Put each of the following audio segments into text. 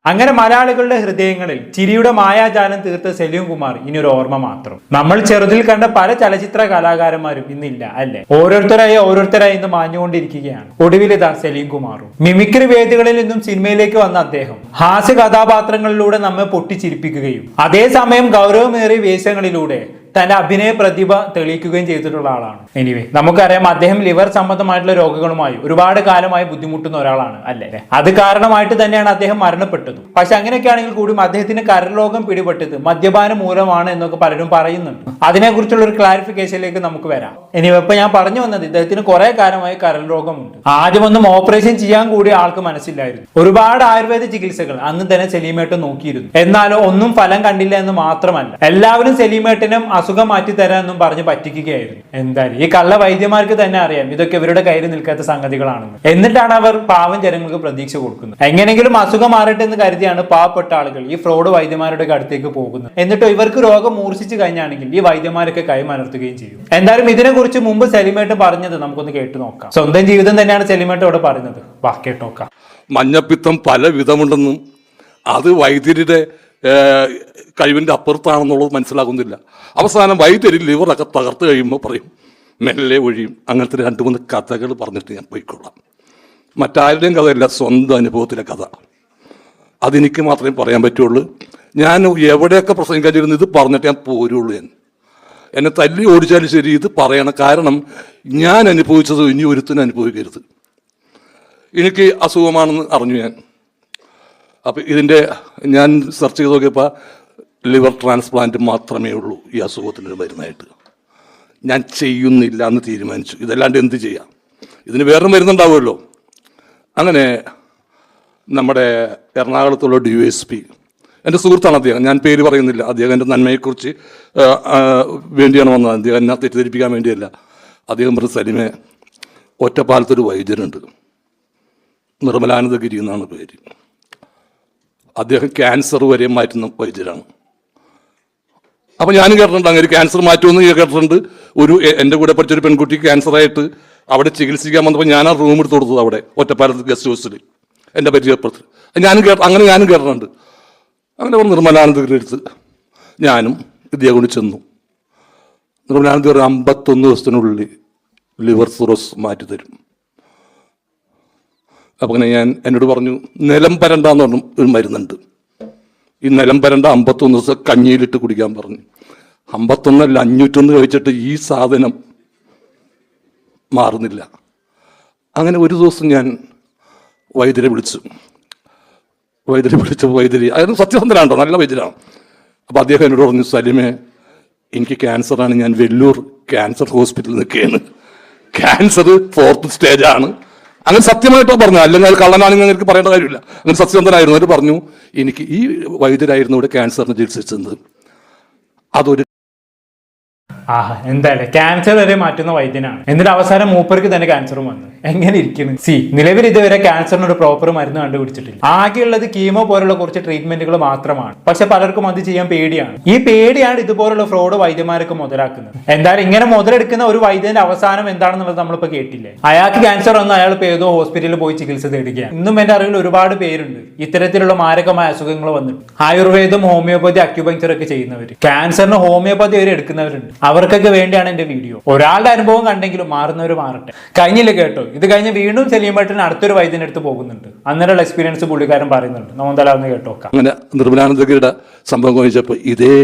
അങ്ങനെ മലയാളികളുടെ ഹൃദയങ്ങളിൽ ചിരിയുടെ മായാജാലം തീർത്ത സലീം കുമാർ ഇനി ഒരു ഓർമ്മ മാത്രം. നമ്മൾ ചെറുതിൽ കണ്ട പല ചലച്ചിത്ര കലാകാരന്മാരും ഇന്നില്ല അല്ലെ? ഓരോരുത്തരായി ഇന്ന് മാഞ്ഞുകൊണ്ടിരിക്കുകയാണ്. ഒടുവിലിതാ സലീം കുമാറും. മിമിക്രി വേദികളിൽ നിന്നും സിനിമയിലേക്ക് വന്ന അദ്ദേഹം ഹാസ്യ കഥാപാത്രങ്ങളിലൂടെ നമ്മെ പൊട്ടിച്ചിരിപ്പിക്കുകയും അതേസമയം ഗൗരവമേറിയ വേഷങ്ങളിലൂടെ തന്റെ അഭിനയ പ്രതിഭ തെളിയിക്കുകയും ചെയ്തിട്ടുള്ള ആളാണ്. എനിവേ, നമുക്കറിയാം അദ്ദേഹം ലിവർ സംബന്ധമായിട്ടുള്ള രോഗങ്ങളുമായി ഒരുപാട് കാലമായി ബുദ്ധിമുട്ടുന്ന ഒരാളാണ് അല്ലേ? അത് കാരണമായിട്ട് തന്നെയാണ് അദ്ദേഹം മരണപ്പെട്ടത്. പക്ഷെ അങ്ങനെയൊക്കെ ആണെങ്കിൽ കൂടിയും അദ്ദേഹത്തിന് കരൾ രോഗം പിടിപെട്ടത് മദ്യപാനം മൂലമാണ് എന്നൊക്കെ പലരും പറയുന്നുണ്ട്. അതിനെക്കുറിച്ചുള്ള ഒരു ക്ലാരിഫിക്കേഷനിലേക്ക് നമുക്ക് വരാം. എനിവേ, ഇപ്പൊ ഞാൻ പറഞ്ഞു വന്നത് ഇദ്ദേഹത്തിന് കുറെ കാലമായി കരൾ രോഗമുണ്ട്. ആദ്യമൊന്നും ഓപ്പറേഷൻ ചെയ്യാൻ കൂടി ആൾക്ക് മനസ്സിലായിരുന്നു. ഒരുപാട് ആയുർവേദ ചികിത്സകൾ അന്ന് തന്നെ സലീമേട്ടൻ നോക്കിയിരുന്നു. എന്നാലോ ഒന്നും ഫലം കണ്ടില്ല എന്ന് മാത്രമല്ല, എല്ലാവരും സലീമേട്ടനും അസുഖം മാറ്റി തരാമെന്നും പറഞ്ഞ് പറ്റിക്കുകയായിരുന്നു. എന്തായാലും ഈ കള്ള വൈദ്യന്മാർക്ക് തന്നെ അറിയാം ഇതൊക്കെ ഇവരുടെ കയ്യിൽ നിൽക്കാത്ത സംഗതികളാണെന്ന്. എന്നിട്ടാണ് അവർ പാവം ജനങ്ങൾക്ക് പ്രതീക്ഷ കൊടുക്കുന്നത്. എങ്ങനെങ്കിലും അസുഖം മാറട്ടെ എന്ന് കരുതിയാണ് പാവപ്പെട്ട ആളുകൾ ഈ ഫ്രോഡ് വൈദ്യന്മാരുടെ അടുത്തേക്ക് പോകുന്നത്. എന്നിട്ടോ ഇവർക്ക് രോഗം മൂർച്ഛിച്ചു കഴിഞ്ഞാണെങ്കിൽ ഈ വൈദ്യന്മാരൊക്കെ കൈമലർത്തുകയും ചെയ്യും. എന്തായാലും ഇതിനെക്കുറിച്ച് മുമ്പ് സലീമേട്ടൻ പറഞ്ഞത് നമുക്കൊന്ന് കേട്ടു നോക്കാം. സ്വന്തം ജീവിതം തന്നെയാണ് സലീമേട്ടൻ ഇവിടെ പറഞ്ഞത്. കേട്ട് നോക്കാം. മഞ്ഞപ്പിത്തം പല വിധമുണ്ടെന്നും അത് വൈദ്യരുടെ കഴിവിൻ്റെ അപ്പുറത്താണെന്നുള്ളത് മനസ്സിലാകുന്നില്ല. അവസാനം വൈദ്യരിൽ ലിവറൊക്കെ തകർത്ത് കഴിയുമ്പോൾ പറയും മെല്ലെ ഒഴിയും. അങ്ങനത്തെ 2-3 കഥകൾ പറഞ്ഞിട്ട് ഞാൻ പോയിക്കൊള്ളാം. മറ്റാരുടെയും കഥയല്ല, സ്വന്തം അനുഭവത്തിലെ കഥ. അതെനിക്ക് മാത്രമേ പറയാൻ പറ്റുള്ളൂ. ഞാൻ എവിടെയൊക്കെ പ്രസംഗിക്കാൻ ചേരുന്നു ഇത് പറഞ്ഞിട്ട് ഞാൻ പോരുള്ളൂ. എന്നെ തല്ലി ഓടിച്ചാലും ശരി ഇത് പറയണം. കാരണം ഞാൻ അനുഭവിച്ചത് ഇനി ഒരുത്തിനും അനുഭവിക്കരുത്. എനിക്ക് അസുഖമാണെന്ന് അറിഞ്ഞു ഞാൻ. അപ്പം ഞാൻ സെർച്ച് ചെയ്ത് നോക്കിയപ്പോൾ ലിവർ ട്രാൻസ്പ്ലാന്റ് മാത്രമേ ഉള്ളൂ ഈ അസുഖത്തിനൊരു മരുന്നായിട്ട്. ഞാൻ ചെയ്യുന്നില്ല എന്ന് തീരുമാനിച്ചു. ഇതല്ലാണ്ട് എന്ത് ചെയ്യാം? ഇതിന് വേറെ മരുന്നുണ്ടാവുമല്ലോ. അങ്ങനെ നമ്മുടെ എറണാകുളത്തുള്ള DYSP, എൻ്റെ സുഹൃത്താണ് അദ്ദേഹം, ഞാൻ പേര് പറയുന്നില്ല. അദ്ദേഹം എൻ്റെ നന്മയെക്കുറിച്ച് വേണ്ടിയാണ് വന്നത്. അദ്ദേഹം എന്നെ തെറ്റിദ്ധരിപ്പിക്കാൻ വേണ്ടിയല്ല. അദ്ദേഹം പറഞ്ഞ സലിമെ, ഒറ്റപ്പാലത്തൊരു വൈദ്യനുണ്ട്, നിർമ്മലാനന്ദഗിരി എന്നാണ് പേര്. അദ്ദേഹം ക്യാൻസർ വരെ മാറ്റുന്ന വൈദ്യരാണ്. അപ്പം ഞാനും കേട്ടിട്ടുണ്ട് അങ്ങനെ ക്യാൻസർ മാറ്റുമെന്ന് കേട്ടിട്ടുണ്ട്. എൻ്റെ കൂടെ പഠിച്ചൊരു പെൺകുട്ടി ക്യാൻസറായിട്ട് അവിടെ ചികിത്സിക്കാൻ വന്നപ്പോൾ ഞാൻ ആ റൂം എടുത്ത് കൊടുത്തത് അവിടെ ഒറ്റപ്പാലത്ത് ഗസ്റ്റ് ഹൗസിൽ എൻ്റെ പരിചയപ്പെടുത്തി. ഞാനും കേട്ടിട്ടുണ്ട്. അങ്ങനെ നിർമ്മലാനന്ദഗിരി അടുത്ത് ഞാനും ഇദ്ദേഹം കൊണ്ട് ചെന്നു. നിർമ്മലാനന്ദ ഒരു 51 ദിവസത്തിനുള്ളിൽ ലിവർ സിറോസ് മാറ്റിത്തരും. അപ്പം അങ്ങനെ എന്നോട് പറഞ്ഞു നിലം പരണ്ടെന്ന് പറഞ്ഞു ഒരു മരുന്നുണ്ട്. ഈ നിലം പരണ്ട 51 ദിവസം കഞ്ഞിയിലിട്ട് കുടിക്കാൻ പറഞ്ഞു. 51 അല്ല 501 കഴിച്ചിട്ട് ഈ സാധനം മാറുന്നില്ല. അങ്ങനെ ഒരു ദിവസം ഞാൻ വൈദ്യരെ വിളിച്ചപ്പോൾ വൈദ്യരി അതായത് സത്യസന്ധനാണോ, നല്ല വൈദ്യരാണ്. അപ്പോൾ അദ്ദേഹം എന്നോട് പറഞ്ഞു സലിമെ, എനിക്ക് ക്യാൻസറാണ്, ഞാൻ വെല്ലൂർ ക്യാൻസർ ഹോസ്പിറ്റലിൽ നിൽക്കുകയാണ്, ക്യാൻസർ 4th സ്റ്റേജാണ്. അങ്ങനെ സത്യമായിട്ടോ പറഞ്ഞു, അല്ലെങ്കിൽ കള്ളനാണെങ്കിൽ എനിക്ക് പറയേണ്ട കാര്യമില്ല. അങ്ങനെ സത്യസന്ധനായിരുന്നു. എന്നിട്ട് പറഞ്ഞു എനിക്ക് ഈ വൈദ്യരായിരുന്നു ഇവിടെ ക്യാൻസറിന് ചികിത്സിച്ചത്. അതൊരു എന്തായാലും ക്യാൻസർ വരെ മാറ്റുന്ന വൈദ്യനാണ്. എന്നിട്ട് അവസാനം മൂപ്പർക്ക് തന്നെ ക്യാൻസറും വന്നു. എങ്ങനെ ഇരിക്കുന്നു? നിലവിൽ ഇതുവരെ ക്യാൻസറിന് ഒരു പ്രോപ്പർ മരുന്ന് കണ്ടുപിടിച്ചിട്ടില്ല. ആകെയുള്ളത് കീമോ പോലുള്ള കുറച്ച് ട്രീറ്റ്മെന്റുകൾ മാത്രമാണ്. പക്ഷെ പലർക്കും അത് ചെയ്യാൻ പേടിയാണ്. ഈ പേടിയാണ് ഇതുപോലുള്ള ഫ്രോഡ് വൈദ്യന്മാരൊക്കെ മുതലാക്കുന്നത്. എന്തായാലും ഇങ്ങനെ മുതലെടുക്കുന്ന ഒരു വൈദ്യന്റെ അവസാനം എന്താണെന്നുള്ളത് നമ്മളിപ്പോ കേട്ടില്ലേ. അയാൾക്ക് ക്യാൻസർ വന്ന് അയാൾ ഏതോ ഹോസ്പിറ്റലിൽ പോയി ചികിത്സ തേടുകയാണ്. ഇന്നും എന്റെ അറിവിൽ ഒരുപാട് പേരുണ്ട് ഇത്തരത്തിലുള്ള മാരകമായ അസുഖങ്ങൾ വന്നിട്ട് ആയുർവേദം, ഹോമിയോപ്പതി, അക്യുപങ്ചർ ഒക്കെ ചെയ്യുന്നവർ, ക്യാൻസറിന് ഹോമിയോപ്പതി വരെ എടുക്കുന്നവരുണ്ട്. അവർക്കൊക്കെ വേണ്ടിയാണ് എന്റെ വീഡിയോ. ഒരാളുടെ അനുഭവം കണ്ടെങ്കിലും മാറുന്നവർ മാറട്ടെ. കഴിഞ്ഞില്ല കേട്ടോ. ഇത് കഴിഞ്ഞ് വീണ്ടും സലീമേട്ടൻ അടുത്തൊരു വൈദ്യനെടുത്ത് പോകുന്നുണ്ട്. അന്നേരമുള്ള എക്സ്പീരിയൻസ് പുള്ളിക്കാരൻ പറയുന്നുണ്ട്. നമ്മളെന്ന് കേട്ടോക്കാം. അങ്ങനെ നിർമ്മലാനന്ദഗിരിയുടെ സംഭവം ചോദിച്ചപ്പോൾ ഇതേ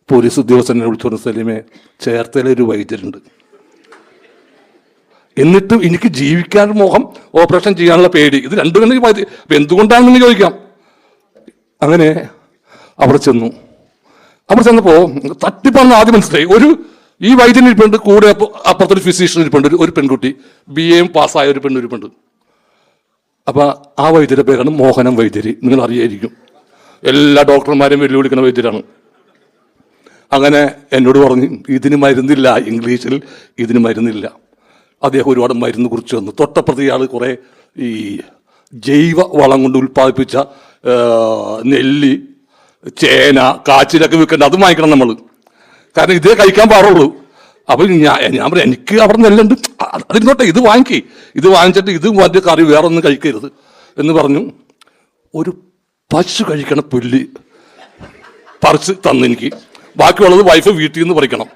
പോലീസ് ഉദ്യോഗസ്ഥനെ വിളിച്ചു, സലീമെ ചേർത്തലൊരു വൈദ്യരുണ്ട്, എന്നിട്ടും എനിക്ക് ജീവിക്കാൻ മോഹം, ഓപ്പറേഷൻ ചെയ്യാനുള്ള പേടി, ഇത് രണ്ടും കണ്ടെങ്കിൽ മതി, അപ്പം എന്തുകൊണ്ടാണെന്ന് ചോദിക്കാം. അങ്ങനെ അവിടെ ചെന്നപ്പോൾ തട്ടിപ്പാണെന്ന് ആദ്യം മനസ്സിലായി. ഈ വൈദ്യൻ ഇരിപ്പുണ്ട്, കൂടെ അപ്പുറത്തൊരു ഫിസിഷ്യൻ ഇരിപ്പുണ്ട്, ഒരു പെൺകുട്ടി BA പാസ്സായ ഒരു പെണ്ണിരിപ്പുണ്ട്. അപ്പം ആ വൈദ്യരുടെ പേരാണ് മോഹനം വൈദ്യര്. നിങ്ങൾ അറിയായിരിക്കും, എല്ലാ ഡോക്ടർമാരെയും വെല്ലുവിളിക്കുന്ന വൈദ്യരാണ്. അങ്ങനെ എന്നോട് പറഞ്ഞു ഇതിന് മരുന്നില്ല, ഇംഗ്ലീഷിൽ ഇതിന് മരുന്നില്ല. അദ്ദേഹം ഒരുപാട് മരുന്ന് കുറിച്ച് വന്നു. തൊട്ടപ്പുറത്ത് ഇയാൾ കുറേ ഈ ജൈവ വളം കൊണ്ട് ഉൽപ്പാദിപ്പിച്ച നെല്ലി, ചേന, കാച്ചിലൊക്കെ വിൽക്കേണ്ട, അത് വാങ്ങിക്കണം നമ്മൾ, കാരണം ഇതേ കഴിക്കാൻ പാടുള്ളൂ. അപ്പം ഞാൻ പറയാം എനിക്ക് അവിടെ നെല്ലുണ്ട്, അതിനോട്ടെ ഇത് വാങ്ങിച്ചിട്ട് ഇത് മറ്റേ കറി വേറെ ഒന്നും കഴിക്കരുത് എന്ന് പറഞ്ഞു. ഒരു പശു കഴിക്കണ പുല്ല് പറിച്ച് തന്നെനിക്ക്, ബാക്കിയുള്ളത് വൈഫ് വീട്ടിൽ നിന്ന് പറിക്കണം.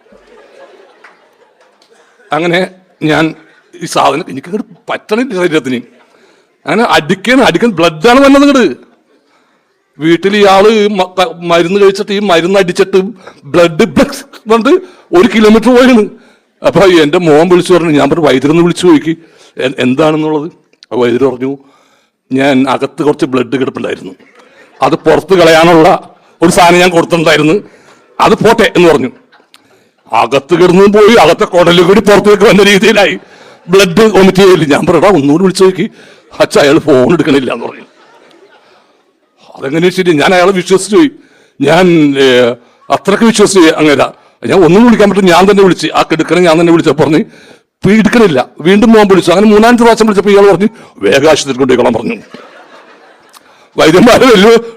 അങ്ങനെ ഞാൻ ഈ സാധനം എനിക്ക് പറ്റണില്ല ശരീരത്തിന്. അങ്ങനെ അടിക്കാൻ ബ്ലഡാണ് വന്നത് ഇങ്ങോട്ട്. വീട്ടിൽ ഇയാള് മരുന്ന് കഴിച്ചിട്ട് ഈ മരുന്ന് അടിച്ചിട്ട് ബ്ലഡ് കൊണ്ട് 1 കിലോമീറ്റർ പോയാണ്. അപ്പൊ എന്റെ മോൻ വിളിച്ചു പറഞ്ഞു, ഞാൻ പറഞ്ഞു വൈദ്യുരൊന്ന് വിളിച്ചു നോക്കി എന്താണെന്നുള്ളത്. വൈദ്യുര് പറഞ്ഞു, ഞാൻ അകത്ത് കുറച്ച് ബ്ലഡ് കിടപ്പുണ്ടായിരുന്നു, അത് പുറത്ത് കളയാനുള്ള ഒരു സാധനം ഞാൻ കൊടുത്തിട്ടുണ്ടായിരുന്നു, അത് പോട്ടെ എന്ന് പറഞ്ഞു. അകത്ത് കിടന്നും പോയി, അകത്തെ കുടലിൽ കൂടി പുറത്തേക്ക് വന്ന രീതിയിലായി. ബ്ലഡ് വൊമിറ്റ് ചെയ്യില്ല. ഞാൻ പറയാ ഒന്നുകൂടി വിളിച്ചു നോക്കി. അച്ഛാ അയാൾ ഫോൺ എടുക്കണില്ല എന്ന് പറഞ്ഞു. അതെങ്ങനെ ശരി, ഞാൻ അയാളെ വിശ്വസിച്ചു പോയി. ഞാൻ അത്രക്ക് വിശ്വസിച്ചു. അങ്ങനെ ഞാൻ ഒന്നും വിളിക്കാൻ പറ്റും, ഞാൻ തന്നെ വിളിച്ച് ആ എടുക്കണം, ഞാൻ തന്നെ വിളിച്ച പറഞ്ഞ് എടുക്കണില്ല. വീണ്ടും മോൻ വിളിച്ചു. അങ്ങനെ 3-ാമത്തെ പ്രാവശ്യം വിളിച്ചപ്പോൾ ഇയാൾ പറഞ്ഞു വേഗം ആശുപത്രി കൊണ്ടുപോയിക്കോളാൻ പറഞ്ഞു. വൈദ്യന്മാരെ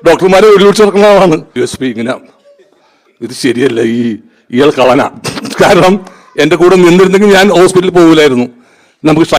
ഡോക്ടർമാരെ വെല്ലുവിളിച്ച് നടക്കുന്നതാണ്. USP ഇങ്ങനെ ഇത് ശരിയല്ല, ഇയാൾ കളനാ. കാരണം എന്റെ കൂടെ നിന്നിരുന്നെങ്കിൽ ഞാൻ ഹോസ്പിറ്റലിൽ പോകില്ലായിരുന്നു. നമുക്ക്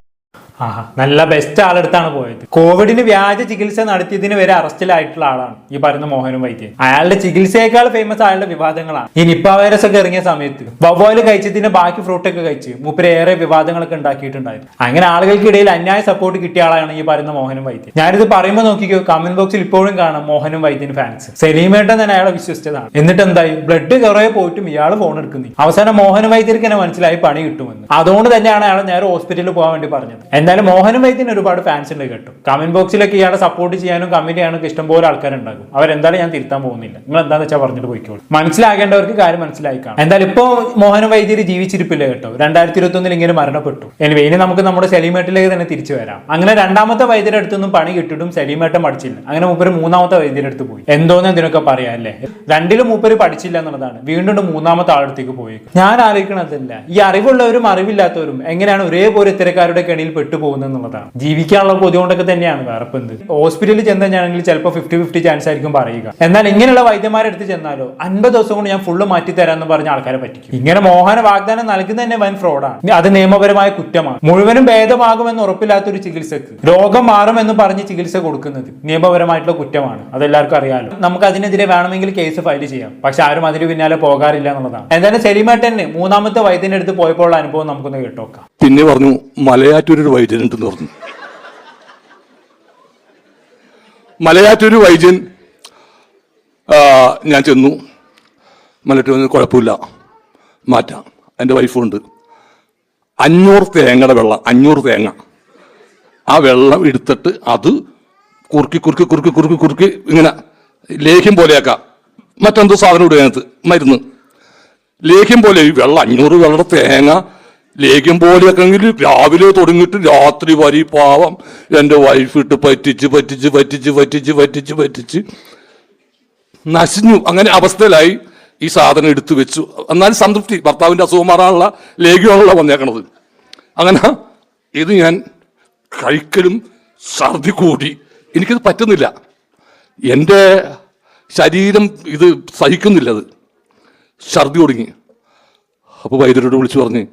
നല്ല ബെസ്റ്റ് ആളെടുത്താണ് പോയത്. കോവിഡിന് വ്യാജ ചികിത്സ നടത്തിയതിന് വരെ അറസ്റ്റിലായിട്ടുള്ള ആളാണ് ഈ പറയുന്ന മോഹനും വൈദ്യൻ. അയാളുടെ ചികിത്സയേക്കാൾ ഫേമസ് അയാളുടെ വിവാദങ്ങളാണ്. ഈ നിപ്പ വൈറസ് ഒക്കെ ഇറങ്ങിയ സമയത്ത് വവ്വാല് കഴിച്ചതിന്റെ ബാക്കി ഫ്രൂട്ടൊക്കെ കഴിച്ച് മൂപ്പര് ഏറെ വിവാദങ്ങളൊക്കെ ഉണ്ടാക്കിയിട്ടുണ്ടായിരുന്നു. അങ്ങനെ ആളുകൾക്കിടയിൽ അന്യായ സപ്പോർട്ട് കിട്ടിയ ആളാണ് ഈ പറയുന്ന മോഹനും വൈദ്യൻ. ഞാനിത് പറയുമ്പോൾ നോക്കിക്കോ, കമന്റ് ബോക്സിൽ ഇപ്പോഴും കാണാം മോഹനും വൈദ്യൻ ഫാൻസ്. സലീമേട്ടൻ തന്നെ അയാളെ വിശ്വസിച്ചതാണ്. എന്നിട്ട് എന്തായി, ബ്ലഡ് കുറെ പോയിട്ടും ഇയാൾ ഫോൺ എടുക്കുന്നു. അവസാനം മോഹനും വൈദ്യർക്ക് തന്നെ മനസ്സിലായി പണി കിട്ടുമെന്ന്. അതുകൊണ്ട് തന്നെയാണ് അയാൾ നേരെ ഹോസ്പിറ്റലിൽ പോകാൻ വേണ്ടി പറഞ്ഞത്. എന്തായാലും മോഹനും വൈദ്യന് ഒരുപാട് ഫാൻസ് ഉണ്ട് കേട്ടോ. കമന്റ് ബോക്സിലൊക്കെ ഇയാളെ സപ്പോർട്ട് ചെയ്യാനും കമന്റ് ചെയ്യാനും ഇഷ്ടംപോലെ ആൾക്കാരുണ്ടാകും. അവരെന്തായാലും ഞാൻ തിരുത്താൻ പോകുന്നില്ല, നിങ്ങൾ എന്താണെന്ന് വെച്ചാൽ പറഞ്ഞിട്ട് പോയിക്കോളൂ. മനസ്സിലാകേണ്ടവർക്ക് കാര്യം മനസ്സിലായി കാണാം. എന്തായാലും ഇപ്പൊ മോഹനും വൈദ്യര് ജീവിച്ചിരിപ്പില്ല കേട്ടോ. 2021 ഇങ്ങനെ മരണപ്പെട്ടു. ഇനി നമുക്ക് നമ്മുടെ സലീമേട്ടിലേക്ക് തന്നെ തിരിച്ചു വരാം. അങ്ങനെ 2ാമത്തെ വൈദ്യരുടെ അടുത്തൊന്നും പണി കിട്ടിയിട്ടും സലീമേട്ടൻ പഠിച്ചില്ല. അങ്ങനെ മൂപ്പര് 3ാമത്തെ വൈദ്യരുടെ അടുത്ത് പോയി. എന്തോന്ന് ഇതിനൊക്കെ പറയാം അല്ലേ. 2ലും മൂപ്പര് പഠിച്ചില്ല എന്നുള്ളതാണ്. വീണ്ടും 3ാമത്തെ ആളടുത്തേക്ക് പോയി. ഞാൻ ആലോചിക്കണതല്ല, ഈ അറിവുള്ളവരും അറിവില്ലാത്തവരും എങ്ങനെയാണ് ഒരേപോലെ ഇത്തരക്കാരുടെ കെണിയിൽ പെട്ടുപോകുന്നത് എന്നുള്ളതാണ്. ജീവിക്കാനുള്ള കൊതി കൊണ്ടൊക്കെ തന്നെയാണ്. വേറെ എന്ത്, ഹോസ്പിറ്റലിൽ ചെന്നാണെങ്കിൽ ചിലപ്പോൾ 50-50 ചാൻസ് ആയിരിക്കും പറയുക. എന്നാൽ ഇങ്ങനെയുള്ള വൈദ്യന്മാരെ അടുത്ത് ചെന്നാലോ 50 ദിവസം കൊണ്ട് ഞാൻ ഫുള്ള് മാറ്റി തരാമെന്ന് പറഞ്ഞ ആൾക്കാരെ പറ്റിക്കും. ഇങ്ങനെ മോഹന വാഗ്ദാനം നൽകുന്നത് തന്നെ വൻ ഫ്രോഡാണ്. അത് നിയമപരമായ കുറ്റമാണ്. മുഴുവനും ഭേദമാകുമെന്ന് ഉറപ്പില്ലാത്തൊരു ചികിത്സക്ക് രോഗം മാറുമെന്ന് പറഞ്ഞ് ചികിത്സ കൊടുക്കുന്നത് നിയമപരമായിട്ടുള്ള കുറ്റമാണ്. അതെല്ലാവർക്കും അറിയാലോ. നമുക്ക് അതിനെതിരെ വേണമെങ്കിൽ കേസ് ഫയൽ ചെയ്യാം. പക്ഷെ ആരും അതിന് പിന്നാലെ പോകാറില്ല എന്നുള്ളതാണ്. എന്തായാലും സലീമേട്ടന് 3ാമത്തെ വൈദ്യന്റെ അടുത്ത് പോയപ്പോൾ അനുഭവം നമുക്കൊന്ന് കേട്ടോക്കാം. പിന്നെ പറഞ്ഞു മലയാറ്റൂരൊരു വൈദ്യനുണ്ടെന്ന് പറഞ്ഞു. മലയാറ്റൂർ വൈദ്യൻ ഞാൻ ചെന്നു. മലയാറ്റൂർ കുഴപ്പമില്ല, മാറ്റാം, എൻ്റെ വൈഫുണ്ട്. 500 തേങ്ങയുടെ വെള്ളം, 500 തേങ്ങ, ആ വെള്ളം എടുത്തിട്ട് അത് കുറുക്കി ഇങ്ങനെ ലേഹ്യം പോലെയാക്കാം. മറ്റെന്തോ സാധനം ഇടുക അതിനകത്ത്, മരുന്ന് ലേഹ്യം പോലെ. ഈ വെള്ളം 500 വെള്ളം തേങ്ങ ലേഖ്യം പോലെയൊക്കെ എങ്കിൽ രാവിലെ തുടങ്ങിയിട്ട് രാത്രി വരി പാവം എൻ്റെ വൈഫ് ഇട്ട് പറ്റിച്ച് നശിഞ്ഞു. അങ്ങനെ അവസ്ഥയിലായി. ഈ സാധനം എടുത്തു വെച്ചു. എന്നാലും സംതൃപ്തി, ഭർത്താവിൻ്റെ അസുഖം മാറാനുള്ള ലേഖ്യമാണല്ലോ വന്നേക്കണത്. അങ്ങനെ ഇത് ഞാൻ കഴിക്കലും ഛർദി കൂടി. എനിക്കിത് പറ്റുന്നില്ല, എൻ്റെ ശരീരം ഇത് സഹിക്കുന്നില്ല. അത് ഛർദി തുടങ്ങി. അപ്പോൾ വൈദ്യരോട് വിളിച്ചു പറഞ്ഞ്,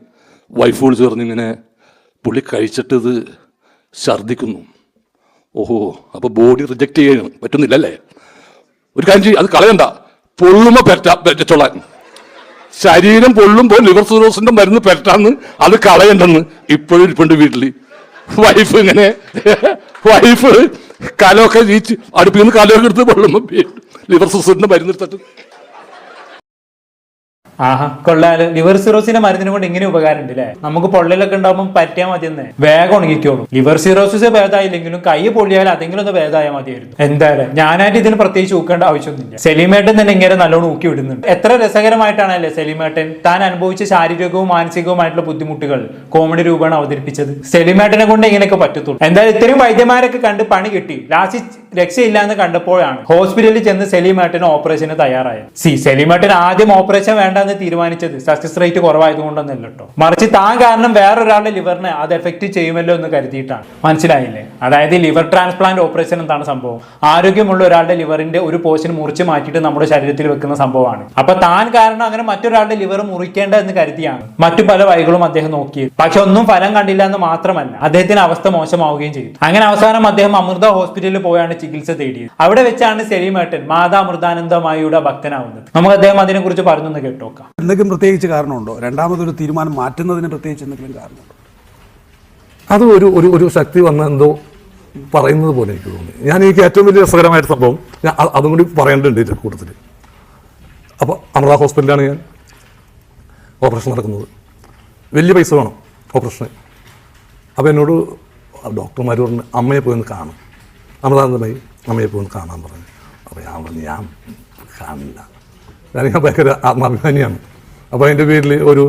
വൈഫ് വിളിച്ച് പറഞ്ഞു ഇങ്ങനെ പുള്ളി കഴിച്ചിട്ട് ഇത് ഛർദിക്കുന്നു. ഓഹോ, അപ്പോൾ ബോഡി റിജക്റ്റ് ചെയ്യാൻ പറ്റുന്നില്ലല്ലേ? ഒരു കാര്യം ചെയ്യും, അത് കളയണ്ട, പൊള്ളുമ്പോൾ പെറ്റച്ചോളാൻ. ശരീരം പൊള്ളുമ്പോൾ ലിവർ സിറോസിന്റെ മരുന്ന് പെറ്റാന്ന്, അത് കളയണ്ടെന്ന് ഇപ്പോഴും ഇരിപ്പുണ്ട് വീട്ടിൽ. വൈഫ് കലമൊക്കെ ജീച്ച് അടുപ്പിൽ നിന്ന് കലമൊക്കെ എടുത്ത് പൊള്ളുമ്പോൾ ലിവർ സിറോസിന്റെ മരുന്ന് എടുത്തിട്ട്. കൊള്ളാല്. ലിവർ സിറോസിന്റെ മരുന്നിനെ കൊണ്ട് ഇങ്ങനെ ഉപകാരം ഉണ്ട് അല്ലേ? നമുക്ക് പൊള്ളലൊക്കെ ഉണ്ടാവുമ്പോൾ പറ്റിയാൽ മതി എന്ന് വേഗം ഉണങ്ങിക്കോളൂ. ലിവർ സിറോസിസ് ഭേദമായില്ലെങ്കിലും കൈ പൊള്ളിയാൽ അതെങ്കിലും ഒന്ന് ഭേദമായാൽ മതിയായിരുന്നു. എന്തായാലും ഞാനായിട്ട് ഇതിന് പ്രത്യേകിച്ച് ഊക്കേണ്ട ആവശ്യമൊന്നുമില്ല. സലീമേട്ടൻ തന്നെ ഇങ്ങനെ നല്ലോണം ഊക്കി വിടുന്നുണ്ട്. എത്ര രസകരമായിട്ടാണല്ലേ സലീമേട്ടൻ താൻ അനുഭവിച്ച ശാരീരികവും മാനസികവുമായിട്ടുള്ള ബുദ്ധിമുട്ടുകൾ കോമഡി രൂപേണ അവതരിപ്പിച്ചത്. സലീമേട്ടനെ കൊണ്ട് ഇങ്ങനെയൊക്കെ പറ്റത്തുള്ളൂ. എന്തായാലും ഇത്രയും വൈദ്യന്മാരൊക്കെ കണ്ട് പണി കിട്ടി. ലാസ്റ്റ് രക്ഷയില്ല എന്ന് കണ്ടപ്പോഴാണ് ഹോസ്പിറ്റലിൽ ചെന്ന് സലീമേട്ടന് ഓപ്പറേഷന് തയ്യാറായത്. സലീമേട്ടൻ ആദ്യം ഓപ്പറേഷൻ വേണ്ട എന്ന് തീരുമാനിച്ചത് സക്സസ് റേറ്റ് കുറവായതുകൊണ്ടൊന്നല്ല കേട്ടോ, മറിച്ച് താൻ കാരണം വേറൊരാളുടെ ലിവറിനെ അത് എഫക്ട് ചെയ്യുമല്ലോ എന്ന് കരുതിയിട്ടാണ്. മനസ്സിലായില്ലേ? അതായത് ലിവർ ട്രാൻസ്പ്ലാന്റ് ഓപ്പറേഷൻ എന്താണ് സംഭവം? ആരോഗ്യമുള്ള ഒരാളുടെ ലിവറിന്റെ ഒരു പോർഷൻ മുറിച്ച് മാറ്റിയിട്ട് നമ്മുടെ ശരീരത്തിൽ വെക്കുന്ന സംഭവമാണ്. അപ്പൊ താൻ കാരണം അങ്ങനെ മറ്റൊരാളുടെ ലിവർ മുറിക്കേണ്ട എന്ന് കരുതിയാണ് മറ്റു പല വഴികളും അദ്ദേഹം നോക്കിയത്. പക്ഷെ ഒന്നും ഫലം കണ്ടില്ല എന്ന് മാത്രമല്ല, അദ്ദേഹത്തിന് അവസ്ഥ മോശമാവുകയും ചെയ്തു. അങ്ങനെ അവസാനം അദ്ദേഹം അമൃത ഹോസ്പിറ്റലിൽ പോയാണ് ചികിത്സ തേടിയത്. അവിടെ വെച്ചാണ് സലീമേട്ടൻ മാതാ അമൃതാനന്ദമായിയുടെ ഭക്തനാവുന്നത്. നമുക്ക് അദ്ദേഹം അതിനെ കുറിച്ച് പറഞ്ഞു കേട്ടോക്കാം. എന്തെങ്കിലും പ്രത്യേകിച്ച് കാരണമുണ്ടോ? രണ്ടാമതൊരു തീരുമാനം മാറ്റുന്നതിന് പ്രത്യേകിച്ച് എന്തെങ്കിലും കാരണമുണ്ടോ? അത് ഒരു ശക്തി വന്ന എന്തോ പറയുന്നത് പോലെ എനിക്ക് തോന്നി. എനിക്ക് ഏറ്റവും വലിയ രസകരമായിട്ട് സംഭവം ഞാൻ അതും കൂടി പറയേണ്ടതുണ്ട് ഇതിൻ്റെ കൂട്ടത്തിൽ. അപ്പോൾ അമൃത ഹോസ്പിറ്റലിലാണ് ഞാൻ ഓപ്പറേഷൻ നടക്കുന്നത്. വലിയ പൈസ വേണം ഓപ്പറേഷന്. അപ്പോൾ എന്നോട് ഡോക്ടർമാർ പറഞ്ഞു അമ്മയെ പോയി ഒന്ന് കാണും, അമൃതാനന്ദമായി അമ്മയെ പോയി ഒന്ന് കാണാൻ പറഞ്ഞു. അപ്പോൾ ഞാൻ പറഞ്ഞു ഞാൻ കാണില്ല, ഞാൻ ഭയങ്കര ആത്മാഭിമാനിയാണ്. അപ്പോൾ അതിൻ്റെ പേരിൽ ഒരു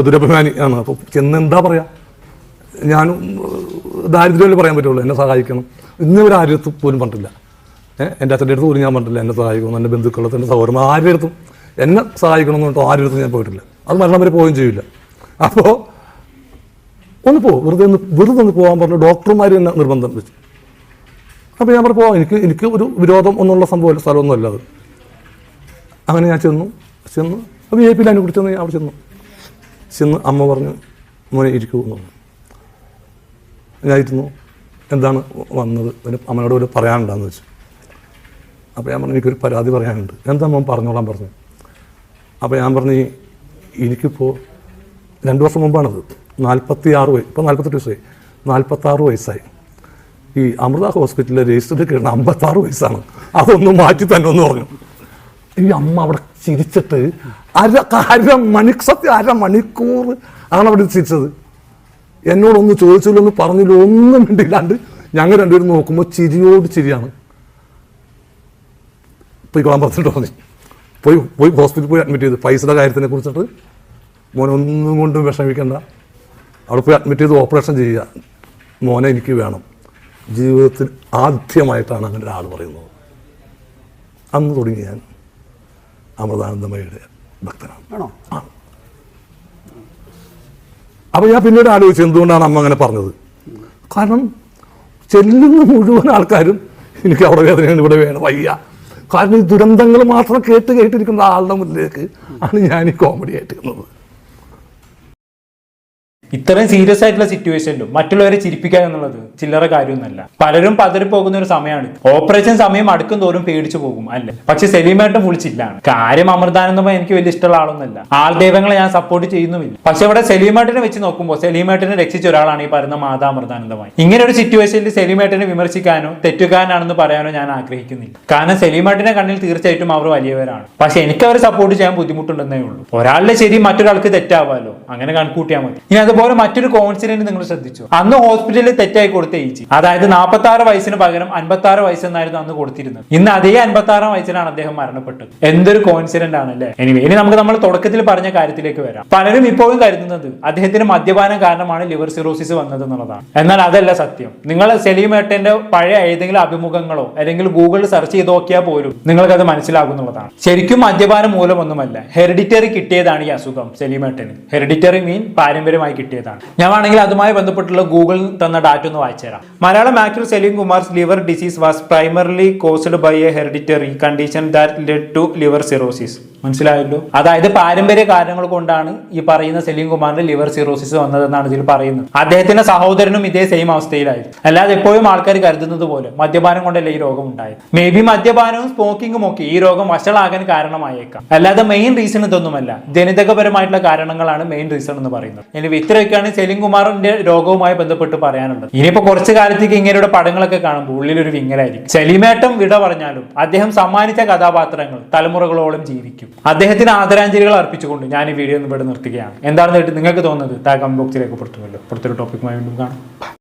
ദുരഭിമാനി ആണ്. അപ്പോൾ ചെന്ന് എന്താ പറയുക, ഞാനും ദാരിദ്ര്യമല്ലേ പറയാൻ പറ്റുള്ളൂ, എന്നെ സഹായിക്കണം. ഇന്ന് ഒരു ആരുടെ അടുത്ത് പോലും പറഞ്ഞിട്ടില്ല. എൻ്റെ അച്ഛൻ്റെ അടുത്ത് പോലും ഞാൻ പറഞ്ഞിട്ടില്ല എന്നെ സഹായിക്കണം. എൻ്റെ ബന്ധുക്കളും എൻ്റെ സഹോദരന്മാർ ആരുടെ അടുത്തും എന്നെ സഹായിക്കണം എന്ന് പറഞ്ഞിട്ട് ആരുടെ അടുത്തും ഞാൻ പോയിട്ടില്ല. അത് മരണം വരെ പോവുകയും ചെയ്യില്ല. അപ്പോൾ ഒന്ന് പോകും, വെറുതെ ഒന്ന് പോകാൻ പറഞ്ഞു. ഡോക്ടർമാർ എന്നെ നിർബന്ധം വെച്ചു. അപ്പോൾ ഞാൻ പറഞ്ഞു പോവാം, എനിക്ക് ഒരു വിരോധം ഒന്നുള്ള സംഭവമല്ല, സ്ഥലമൊന്നുമല്ല അത്. അങ്ങനെ ഞാൻ ചെന്നു VIP ലൈനെ കുറിച്ച് ഞാൻ അവിടെ ചെന്ന് അമ്മ പറഞ്ഞു മോനെ ഇരിക്കൂ എന്ന് പറഞ്ഞു. ഞാൻ ഇരുന്നു. എന്താണ് വന്നത്, പിന്നെ അമ്മയോട് പോലും പറയാനുണ്ടാന്ന് വെച്ചു. അപ്പോൾ ഞാൻ പറഞ്ഞു എനിക്കൊരു പരാതി പറയാനുണ്ട്. എന്താ അമ്മ പറഞ്ഞോളാൻ പറഞ്ഞു. അപ്പോൾ ഞാൻ പറഞ്ഞു എനിക്കിപ്പോൾ 2 വർഷം മുമ്പാണത്, 46 വയസ്സ്, ഇപ്പോൾ 48 വയസ്സായി, 46 വയസ്സായി. ഈ അമൃത ഹോസ്പിറ്റലിലെ രജിസ്റ്ററിൽ കിട്ടുന്ന 56 വയസ്സാണ്, അതൊന്ന് മാറ്റി തന്നെ എന്ന് പറഞ്ഞു. ഈ അമ്മ അവിടെ ചിരിച്ചിട്ട് അരമണിക്കൂർ ആണ് അവിടെ ചിരിച്ചത്. എന്നോടൊന്ന് ചോദിച്ചില്ലൊന്നും പറഞ്ഞില്ല, ഒന്നും വേണ്ടില്ലാണ്ട് ഞങ്ങൾ രണ്ടുപേരും നോക്കുമ്പോൾ ചിരിയോട് ചിരിയാണ്. പോയിക്കോളാൻ പറഞ്ഞിട്ട് പറഞ്ഞു. പോയി ഹോസ്പിറ്റലിൽ പോയി അഡ്മിറ്റ് ചെയ്ത് പൈസയുടെ കാര്യത്തിനെ കുറിച്ചിട്ട് മോനൊന്നും കൊണ്ടും വിഷമിക്കേണ്ട, അവിടെ പോയി അഡ്മിറ്റ് ചെയ്ത് ഓപ്പറേഷൻ ചെയ്യുക, മോനെ എനിക്ക് വേണം. ജീവിതത്തിൽ ആദ്യമായിട്ടാണ് അങ്ങനെ ഒരാൾ പറയുന്നത്. അന്ന് തുടങ്ങി ഞാൻ അമൃതാനന്ദമയുടെ ഭക്തനാണ്. ആണോ? ആ. അപ്പോൾ ഞാൻ പിന്നീട് ആലോചിച്ചു എന്തുകൊണ്ടാണ് അമ്മ അങ്ങനെ പറഞ്ഞത്. കാരണം ചെല്ലുന്ന മുഴുവൻ ആൾക്കാരും എനിക്ക് അവിടെ വേദനയാണ്, ഇവിടെ വേണം, വയ്യ. കാരണം ഈ ദുരന്തങ്ങൾ മാത്രം കേട്ടിരിക്കുന്ന ആളുടെ മുന്നിലേക്ക് ആണ് ഞാൻ ഈ കോമഡി ആയിട്ട് നിന്നത്. ഇത്രയും സീരിയസ് ആയിട്ടുള്ള സിറ്റുവേഷനിലും മറ്റുള്ളവരെ ചിരിപ്പിക്കുക എന്നുള്ളത് ചില്ലറ കാര്യമൊന്നുമല്ല. പലരും പതറിപ്പോകുന്ന ഒരു സമയമാണ്. ഓപ്പറേഷൻ സമയം അടുക്കും തോറും പേടിച്ചു പോകും അല്ലേ? പക്ഷെ സലീമേട്ടൻ വിളിച്ചില്ലാണ്. കാര്യം അമൃതാനന്ദമായി എനിക്ക് വലിയ ഇഷ്ടമുള്ള ആളൊന്നുമല്ല, ആൾദൈവങ്ങളെ ഞാൻ സപ്പോർട്ട് ചെയ്യുന്നുമില്ല. പക്ഷെ ഇവിടെ സലീമേട്ടനെ വെച്ച് നോക്കുമ്പോൾ സലീമേട്ടനെ രക്ഷിച്ച ഒരാളാണ് ഈ പറയുന്ന മാതാ അമൃതാനന്ദമായി. ഇങ്ങനെ ഒരു സിറ്റുവേഷനിൽ സലീമേട്ടനെ വിമർശിക്കാനോ തെറ്റുകാരനാണെന്ന് പറയാനോ ഞാൻ ആഗ്രഹിക്കുന്നില്ല. കാരണം സലീമേട്ടന്റെ കണ്ണിൽ തീർച്ചയായിട്ടും അവർ വലിയവരാണ്. പക്ഷെ എനിക്ക് അവരെ സപ്പോർട്ട് ചെയ്യാൻ ബുദ്ധിമുട്ടുണ്ടെന്നേ ഉള്ളൂ. ഒരാളുടെ ശരി മറ്റൊരാൾക്ക് തെറ്റാവാലോ, അങ്ങനെ കണക്കൂട്ടിയാൽ മതി. ഇനി അതുപോലെ മറ്റൊരു കോൺസിഡന്റ് നിങ്ങൾ ശ്രദ്ധിച്ചു. അന്ന് ഹോസ്പിറ്റലിൽ തെറ്റായി കൊടുത്ത ഏജ്, അതായത് 46 വയസ്സിന് പകരം 56 വയസ്സെന്നായിരുന്നു അന്ന് കൊടുത്തിരുന്നത്. ഇന്ന് അതേ 56 വയസ്സിലാണ് അദ്ദേഹം മരണപ്പെട്ടത്. എന്തൊരു കോൺസിഡന്റ് ആണല്ലേ. ഇനി നമുക്ക് നമ്മൾ തുടക്കത്തിൽ പറഞ്ഞ കാര്യത്തിലേക്ക് വരാം. പലരും ഇപ്പോഴും കരുതുന്നത് അദ്ദേഹത്തിന് മദ്യപാനം കാരണമാണ് ലിവർ സിറോസിസ് വന്നത് എന്നുള്ളതാണ്. എന്നാൽ അതല്ല സത്യം. നിങ്ങൾ സലീമേട്ടന്റെ പഴയ ഏതെങ്കിലും അഭിമുഖങ്ങളോ അല്ലെങ്കിൽ ഗൂഗിളിൽ സെർച്ച് ചെയ്ത് നോക്കിയാൽ പോലും നിങ്ങൾക്കത് മനസ്സിലാകുന്നതാണ്. ശരിക്കും മദ്യപാനം മൂലമൊന്നുമല്ല, ഹെറിഡിറ്ററി കിട്ടിയതാണ് ഈ അസുഖം സലീമേട്ടന്. ഹെറിഡിറ്ററി മീൻ പാരമ്പര്യമായി കിട്ടിയതാണ്. ഞാൻ വേണമെങ്കിൽ അതുമായി ബന്ധപ്പെട്ടുള്ള ഗൂഗിൾ തന്ന ഡാറ്റ ഒന്ന് വായിച്ചു തരാം. Malayalam actor Saleem Kumar's liver disease was primarily caused by a hereditary condition that led to liver cirrhosis. മനസ്സിലായല്ലോ? അതായത് പാരമ്പര്യ കാരണങ്ങൾ കൊണ്ടാണ് ഈ പറയുന്ന സലീം കുമാറിന്റെ ലിവർ സിറോസിസ് വന്നതെന്നാണ് ഇതിൽ പറയുന്നത്. അദ്ദേഹത്തിന്റെ സഹോദരനും ഇതേ സെയിം അവസ്ഥയിലായിരുന്നു. അല്ലാതെ എപ്പോഴും ആൾക്കാർ കരുതുന്നത് പോലെ മദ്യപാനം കൊണ്ടല്ല ഈ രോഗം ഉണ്ടായത്. മേ ബി മദ്യപാനവും സ്മോക്കിങ്ങും ഒക്കെ ഈ രോഗം വഷളാകാൻ കാരണമായേക്കാം. അല്ലാതെ മെയിൻ റീസൺ ഇതൊന്നുമല്ല, ജനിതകപരമായിട്ടുള്ള കാരണങ്ങളാണ് മെയിൻ റീസൺ എന്ന് പറയുന്നത്. ഇനി ഇത്രയൊക്കെയാണ് സലീം കുമാറിന്റെ രോഗവുമായി ബന്ധപ്പെട്ട് പറയാനുള്ളത്. ഇനിയിപ്പോ കുറച്ചു കാലത്തേക്ക് ഇങ്ങനെയുള്ള പടങ്ങളൊക്കെ കാണുമ്പോൾ ഉള്ളിലൊരു വിങ്ങലായിരിക്കും. സലീമേട്ടൻ വിട പറഞ്ഞാലും അദ്ദേഹം സമ്മാനിച്ച കഥാപാത്രങ്ങൾ തലമുറകളോളം ജീവിക്കും. അദ്ദേഹത്തിന് ആദരാഞ്ജലികൾ അർപ്പിച്ചുകൊണ്ട് ഞാൻ ഈ വീഡിയോ ഇവിടെ നിർത്തുകയാണ്. എന്താണെന്ന് നിങ്ങൾക്ക് തോന്നുന്നത് കമന്റ് ബോക്സിൽ രേഖപ്പെടുത്തുമല്ലോ. അടുത്തൊരു ടോപ്പിക്കുമായി വീണ്ടും കാണാം.